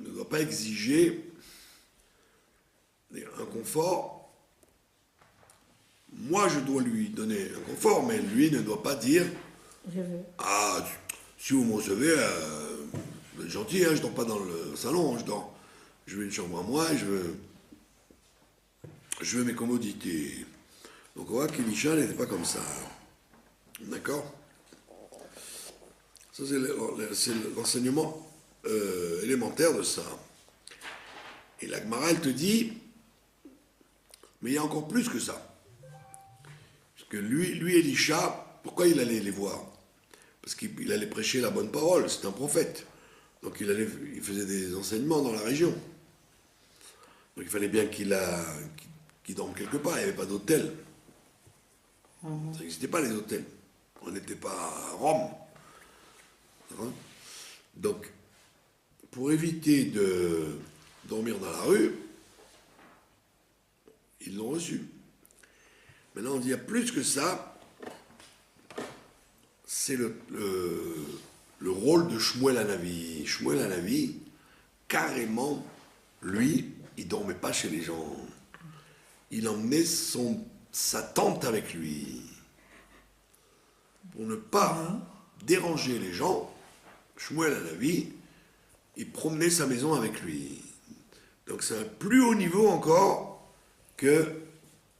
[SPEAKER 1] ne doit pas exiger un confort. Moi, je dois lui donner un confort, mais lui ne doit pas dire
[SPEAKER 3] Je veux.
[SPEAKER 1] ah, si vous me recevez, vous êtes gentil, hein, je ne dors pas dans le salon, je veux une chambre à moi, et je veux mes commodités. Donc on voit qu'Elisha n'était pas comme ça. D'accord? Ça, c'est l'enseignement élémentaire de ça. Et la Gemara, elle te dit, mais il y a encore plus que ça. Parce que lui Elisha, pourquoi il allait les voir? Parce qu'il allait prêcher la bonne parole, c'est un prophète. Donc il faisait des enseignements dans la région. Donc il fallait bien qu'il dorme quelque part, il n'y avait pas d'hôtel. Ça n'existait pas les hôtels. On n'était pas à Rome. Donc, pour éviter de dormir dans la rue, ils l'ont reçu. Maintenant, on dit, il y a plus que ça, c'est le rôle de Shmuel Hanavi. Shmuel Hanavi, carrément, lui, il ne dormait pas chez les gens. Il emmenait sa tente avec lui. Pour ne pas déranger les gens, Shmuel Hanavi, il promenait sa maison avec lui. Donc c'est un plus haut niveau encore que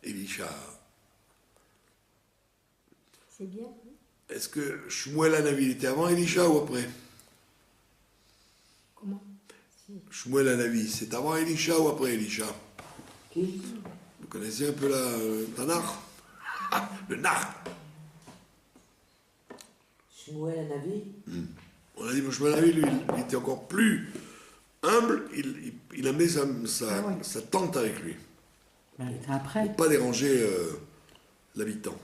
[SPEAKER 1] Elisha.
[SPEAKER 3] C'est bien.
[SPEAKER 1] Est-ce que Shmuel Hanavi était avant Elisha ou après?
[SPEAKER 3] Comment?
[SPEAKER 1] Shmuel Hanavi, c'est avant Elisha ou après Elisha?
[SPEAKER 2] Qui?
[SPEAKER 1] Vous connaissez un peu le Tanakh? Le Nar.
[SPEAKER 2] Shmuel Hanavi?
[SPEAKER 1] On a dit que Shmuel Hanavi, lui, il était encore plus humble, il amenait sa tente avec lui.
[SPEAKER 4] Après.
[SPEAKER 1] Pour ne pas déranger l'habitant.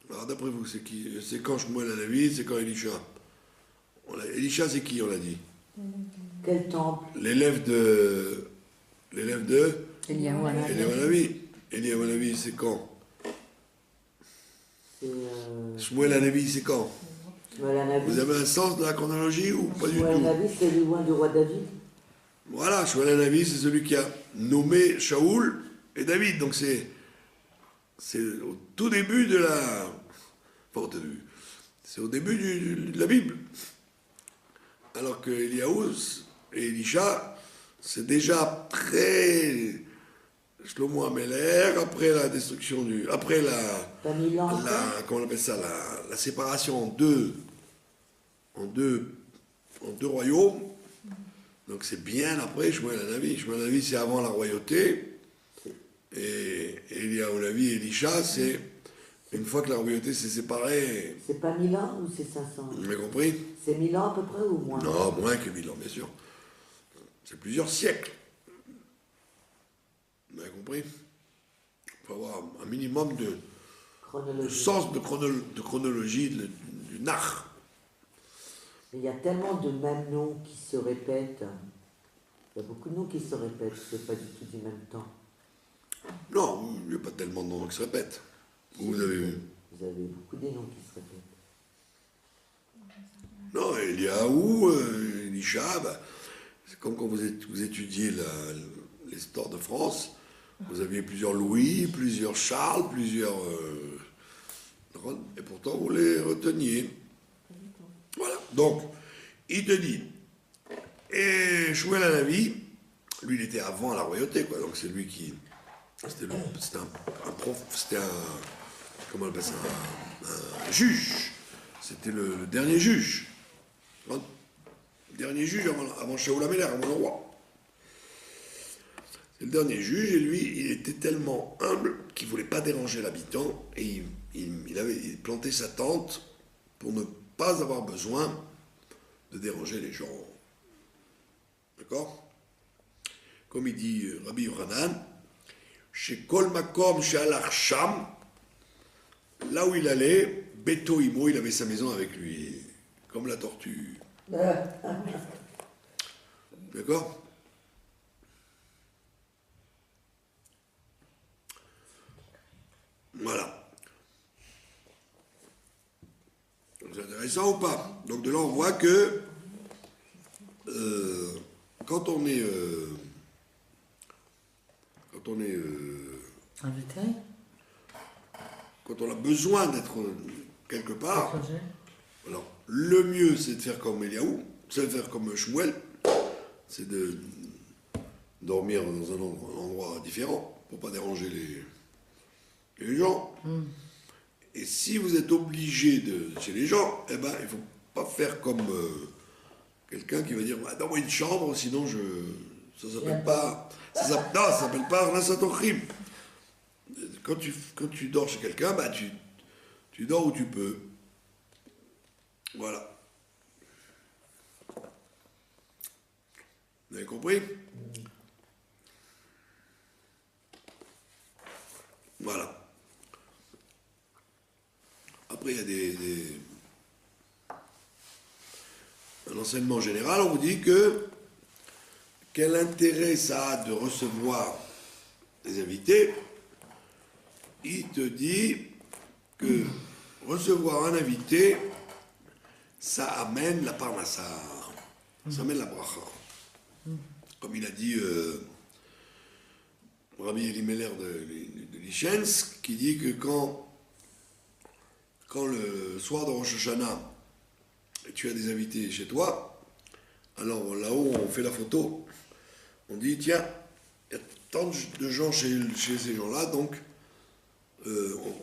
[SPEAKER 1] Alors d'après vous, c'est qui? C'est quand Shmuel Hanavi, c'est quand Elisha? Elisha, c'est qui, on l'a dit?
[SPEAKER 2] Quel temple?
[SPEAKER 1] L'élève de
[SPEAKER 4] Eliyahu Hanavi.
[SPEAKER 1] Eliyahu Hanavi. Eliyahu Hanavi, c'est quand?
[SPEAKER 2] C'est
[SPEAKER 1] Shmuel Hanavi, c'est quand?
[SPEAKER 2] Shmuel Hanavi.
[SPEAKER 1] Vous avez un sens de la chronologie ou pas du
[SPEAKER 2] Shmuel
[SPEAKER 1] tout?
[SPEAKER 2] Hanavi, c'est le loin du roi David.
[SPEAKER 1] Voilà, Shmuel Hanavi, c'est celui qui a nommé Shaoul et David. Donc c'est au tout début de la... Enfin, au début. C'est au début de la Bible. Alors que Eliyahu, Et Elisha, c'est déjà très Shlomo Améler, après la destruction après
[SPEAKER 2] Pas 1000 ans après.
[SPEAKER 1] comment on appelle ça, la séparation en deux royaumes. Donc c'est bien après Shmuel Hanavi. Shmuel Hanavi, c'est avant la royauté. Et Eliyahu Hanavi et Elisha, c'est une fois que la royauté s'est séparée.
[SPEAKER 2] C'est pas 1000 ans ou c'est 500?
[SPEAKER 1] Vous m'avez compris?
[SPEAKER 2] C'est 1000 ans à peu près ou moins?
[SPEAKER 1] Non, moins que 1000 ans, bien sûr. C'est plusieurs siècles. Vous m'avez compris? Il faut avoir un minimum de sens de chronologie du Nach.
[SPEAKER 2] Il y a tellement de mêmes noms qui se répètent. Il y a beaucoup de noms qui se répètent, c'est pas du tout du même temps.
[SPEAKER 1] Non, il n'y a pas tellement de noms qui se répètent. Vous avez vu?
[SPEAKER 2] Vous avez beaucoup de noms qui se répètent.
[SPEAKER 1] Non, Eliyahu, Elisha, c'est comme quand vous étudiez l'histoire de France, vous aviez plusieurs Louis, plusieurs Charles, plusieurs... et pourtant vous les reteniez. Voilà, donc, il te dit, et Shmuel Hanavi, lui il était avant la royauté, quoi, donc c'est lui qui... C'était un comment on appelle ça, un juge, c'était le dernier juge. Le dernier juge avant Shaul Améler, avant le roi. C'est le dernier juge, et lui, il était tellement humble qu'il ne voulait pas déranger l'habitant, et il avait planté sa tente pour ne pas avoir besoin de déranger les gens. D'accord? Comme il dit Rabbi Yochanan, chez Kol Makom, chez Al-Arsham, là où il allait, Beto Imo, il avait sa maison avec lui, comme la tortue. D'accord? Voilà. C'est intéressant ou pas? Donc de là, on voit que quand on est
[SPEAKER 4] Invité.
[SPEAKER 1] quand on a besoin d'être quelque part, alors le mieux c'est de faire comme Eliyahu, c'est de faire comme Shmuel, c'est de dormir dans un endroit différent pour pas déranger les gens. Et si vous êtes obligé chez les gens, eh ben il faut pas faire comme quelqu'un qui va dire bah, donne-moi une chambre, sinon ça s'appelle pas non, ça s'appelle pas Arnasat Ochrim. Quand tu dors chez quelqu'un, bah tu dors où tu peux. Voilà. Vous avez compris? Voilà. Après, il y a un enseignement général, on vous dit que quel intérêt ça a de recevoir des invités. Il te dit que recevoir un invité, ça amène la parnassa, ça amène la bracha. Comme il a dit Rabbi Elimelech de Lichens, qui dit que quand le soir de Rosh Hashanah, tu as des invités chez toi, alors là-haut on fait la photo, on dit tiens, il y a tant de gens chez ces gens-là, donc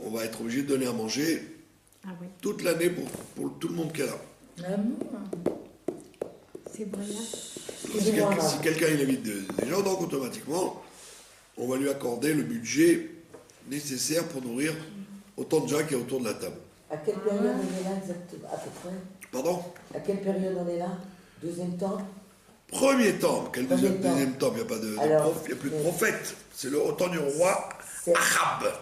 [SPEAKER 1] on va être obligé de donner à manger toute l'année pour tout le monde qui est là.
[SPEAKER 3] C'est brillant.
[SPEAKER 1] Si quelqu'un il invite des gens, donc automatiquement, on va lui accorder le budget nécessaire pour nourrir autant de gens qu'il y a autour de la table.
[SPEAKER 2] À quelle période on est là exactement, à peu près?
[SPEAKER 1] Pardon?
[SPEAKER 2] À quelle période on est là? Deuxième temps?
[SPEAKER 1] Premier temps. Quel deuxième temps? Il n'y a pas
[SPEAKER 2] il
[SPEAKER 1] n'y a plus de prophète. C'est le temps du roi Achab.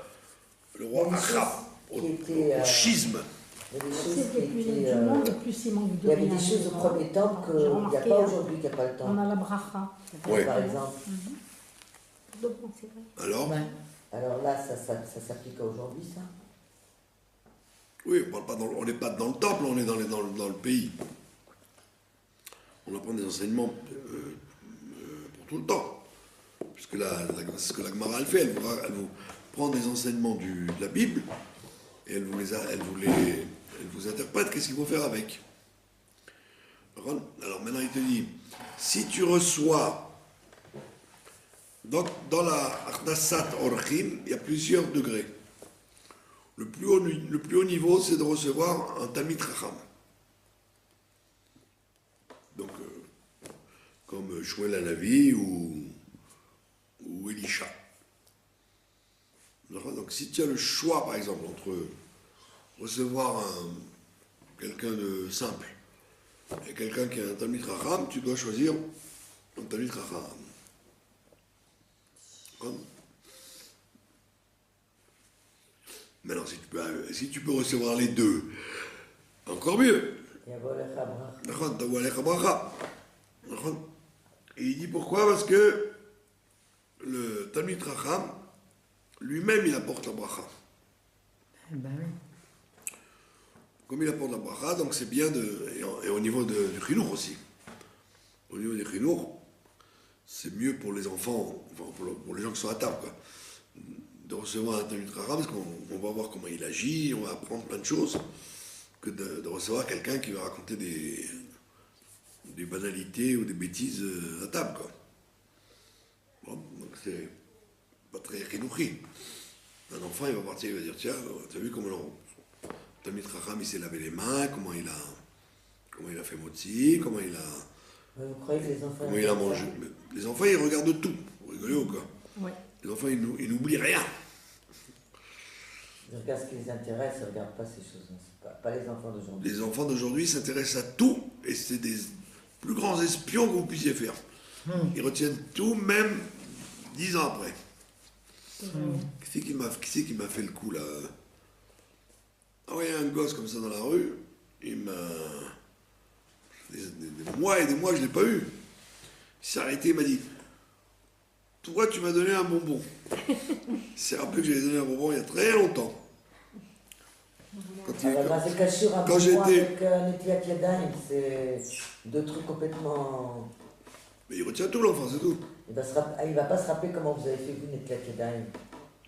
[SPEAKER 1] Le roi Achab. Au schisme.
[SPEAKER 2] Il y a des choses
[SPEAKER 3] C'était plus
[SPEAKER 2] qui
[SPEAKER 3] du
[SPEAKER 2] étaient,
[SPEAKER 3] monde, plus il manque de
[SPEAKER 2] il y avait des choses au premier temps qu'il n'y a pas aujourd'hui, qu'il n'y a pas le temps.
[SPEAKER 3] On a la bracha.
[SPEAKER 1] Oui.
[SPEAKER 2] Par exemple.
[SPEAKER 3] Donc, c'est vrai.
[SPEAKER 1] Alors?
[SPEAKER 4] Ouais.
[SPEAKER 2] Alors là, ça s'applique à aujourd'hui, ça?
[SPEAKER 1] Oui, on n'est pas dans le temple, on est dans le pays. On apprend des enseignements pour tout le temps. Puisque c'est ce que la Gemara elle fait, elle vous prend des enseignements de la Bible et elle vous interprète, qu'est-ce qu'il faut faire avec. Alors maintenant il te dit, si tu reçois, dans la Achnasat Orchim, il y a plusieurs degrés. Le plus haut niveau, c'est de recevoir un Talmid Chacham. Donc, comme Shmuel Hanavi ou Elisha. Donc si tu as le choix, par exemple, entre recevoir quelqu'un de simple et quelqu'un qui a un Talmid Chacham, tu dois choisir un Talmid Chacham. Maintenant, si tu peux recevoir les deux, encore mieux. Et il dit pourquoi? Parce que le Talmid Chacham, lui-même, il apporte la bracha.
[SPEAKER 4] Ben oui.
[SPEAKER 1] Comme il apporte la bracha, donc c'est bien et au niveau du chinour aussi. Au niveau du chinour, c'est mieux pour les enfants, enfin pour les gens qui sont à table, quoi, de recevoir un Talmid Chacham, parce qu'on va voir comment il agit, on va apprendre plein de choses, que de recevoir quelqu'un qui va raconter des banalités ou des bêtises à table, quoi. Bon, donc c'est pas très chinouri. Un enfant, il va partir, il va dire, tiens, tu as vu comment Talmid Chacham, il s'est lavé les mains, comment il a fait motzi, comment il a...
[SPEAKER 2] Vous croyez que les enfants...
[SPEAKER 1] Comment il a mangé. Les enfants, ils regardent tout. Vous rigolez ou quoi?
[SPEAKER 3] Ouais.
[SPEAKER 1] Les enfants, ils n'oublient rien.
[SPEAKER 2] Ils regardent ce qui les intéresse, ils ne regardent pas ces choses-là. Pas les enfants d'aujourd'hui.
[SPEAKER 1] Les enfants d'aujourd'hui s'intéressent à tout, et c'est des plus grands espions que vous puissiez faire. Ils retiennent tout, même 10 ans après. Qui c'est qui m'a fait le coup, là? Ah oui, il y a un gosse comme ça dans la rue, il m'a... Des mois et des mois, je ne l'ai pas eu. Il s'est arrêté, il m'a dit, toi, tu m'as donné un bonbon. Il s'est rappelé que j'avais donné un bonbon il y a très longtemps.
[SPEAKER 2] Quand j'étais... Avec Netilat Yadayim, c'est deux trucs complètement...
[SPEAKER 1] Mais il retient tout, l'enfant, c'est tout.
[SPEAKER 2] Il ne va pas se rappeler comment vous avez fait vous, Netilat Yadayim.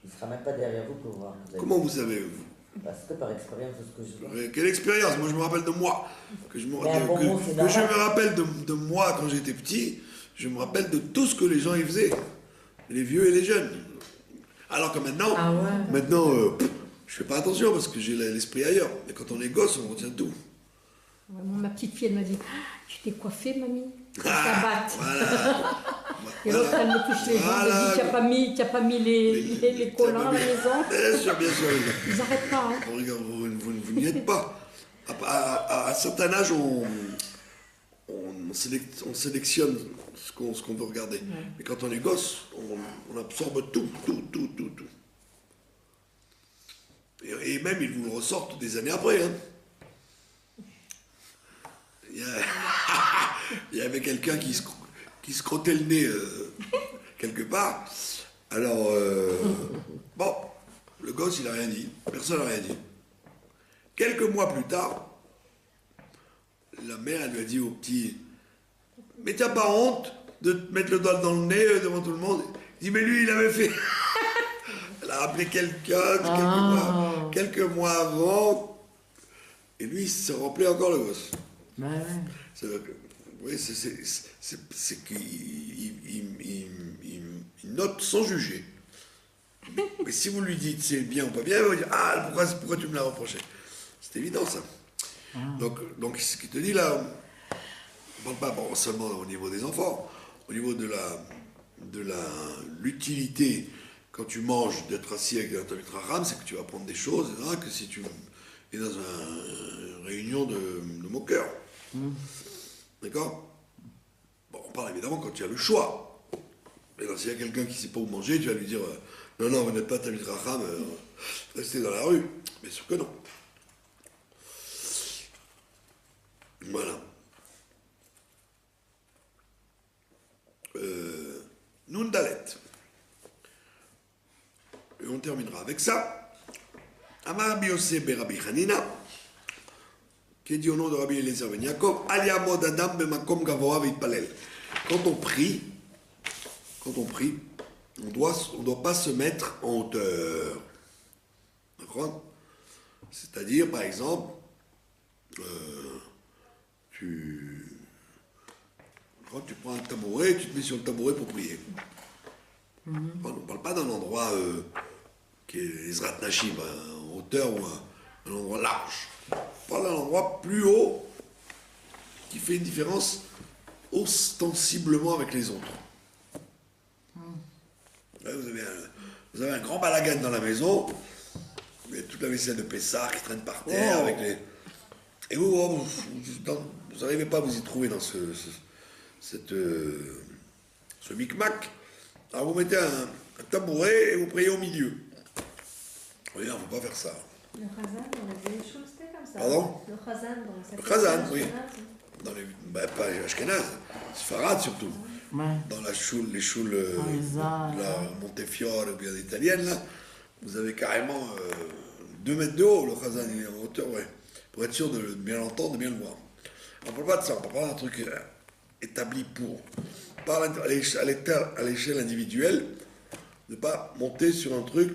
[SPEAKER 2] Il ne sera même pas derrière vous pour voir.
[SPEAKER 1] Comment vous savez, vous?
[SPEAKER 2] Parce que par expérience, de ce que je vois.
[SPEAKER 1] Quelle expérience? Moi, je me rappelle de moi. Que je me rappelle de moi quand j'étais petit. Je me rappelle de tout ce que les gens y faisaient. Les vieux et les jeunes. Alors que maintenant, je fais pas attention parce que j'ai l'esprit ailleurs. Mais quand on est gosse, on retient tout.
[SPEAKER 3] Ma petite fille, elle m'a dit, tu t'es coiffée, mamie?
[SPEAKER 1] Voilà.
[SPEAKER 3] Et l'autre, elle me touche les jambes, elle dit, tu n'as pas mis les collants à la maison?
[SPEAKER 1] Bien sûr.
[SPEAKER 3] Ils n'arrêtent pas. Hein.
[SPEAKER 1] Regarde, vous n'y êtes pas. À un certain âge, on sélectionne ce qu'on veut regarder. Ouais. Mais quand on est gosse, on absorbe tout. Et même, ils vous le ressortent des années après. Hein. Il y avait quelqu'un qui se crottait le nez quelque part. Alors, bon, le gosse, il n'a rien dit. Personne n'a rien dit. Quelques mois plus tard, la mère, elle lui a dit au petit, mais t'as pas honte de te mettre le doigt dans le nez devant tout le monde? Il dit, mais lui, il avait fait... Elle a appelé quelqu'un quelques mois avant, et lui, il se rappelait encore le gosse. Oui, c'est qu'il note sans juger. Mais si vous lui dites c'est bien ou pas bien, il va dire, ah, pourquoi tu me l'as reproché? C'est évident, ça. Donc, ce qu'il te dit là, on ne parle pas seulement au niveau des enfants, au niveau de l'utilité, quand tu manges, d'être assis avec un Talmid Chacham, c'est que tu vas apprendre des choses, que si tu es dans une réunion de moqueurs. D'accord? Bon, on parle évidemment quand tu as le choix. Mais s'il y a quelqu'un qui ne sait pas où manger, tu vas lui dire non, vous n'êtes pas Talmid Chacham, restez dans la rue. Bien sûr que non. Voilà. Nun Dalet. Et on terminera avec ça. Amar Rabbi Yosef ben Rabbi Hanina, qui est dit au nom de Rabbi Eliezer ben Yaakov, Al yamod adam b'makom gavoa v'yitpalel. Quand on prie, on doit pas se mettre en hauteur. D'accord? C'est-à-dire, par exemple, tu Quand tu prends un tabouret, tu te mets sur le tabouret pour prier. On ne parle pas d'un endroit qui est Ezrat Nashim, en hauteur ou un endroit large. On parle d'un endroit plus haut qui fait une différence ostensiblement avec les autres. Là, vous avez un grand balagan dans la maison, vous avez toute la vaisselle de Pessah qui traîne par terre avec les... Et vous n'arrivez pas à vous y trouver dans ce micmac. Alors vous mettez un tabouret et vous priez au milieu. Oui, il ne faut pas faire ça.
[SPEAKER 3] Le Khazan, on a vu des choses, c'était comme ça.
[SPEAKER 1] Pardon?
[SPEAKER 3] Le Khazan, dans cette
[SPEAKER 1] Le Khazan, oui.
[SPEAKER 3] Ashkenaz.
[SPEAKER 1] Dans les, pas les Ashkenaz, Sfarad surtout.
[SPEAKER 4] Ouais.
[SPEAKER 1] Dans les choules
[SPEAKER 4] Isa,
[SPEAKER 1] de la Montefiore ou bien italienne, là, vous avez carrément 2 mètres de haut, le Khazan, il est en hauteur, ouais. Pour être sûr de bien l'entendre, de bien le voir. On ne parle pas de ça, on parle d'un truc établi pour. Pas à l'échelle individuelle, ne pas monter sur un truc,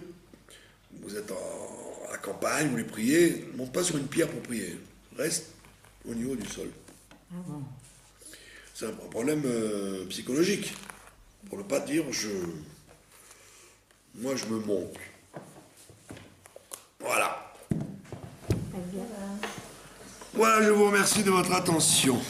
[SPEAKER 1] vous êtes à la campagne, vous voulez prier, ne monte pas sur une pierre pour prier. Reste au niveau du sol.
[SPEAKER 4] Ah bon.
[SPEAKER 1] C'est un problème psychologique. Pour ne pas dire moi je me monte. Voilà. Voilà, je vous remercie de votre attention.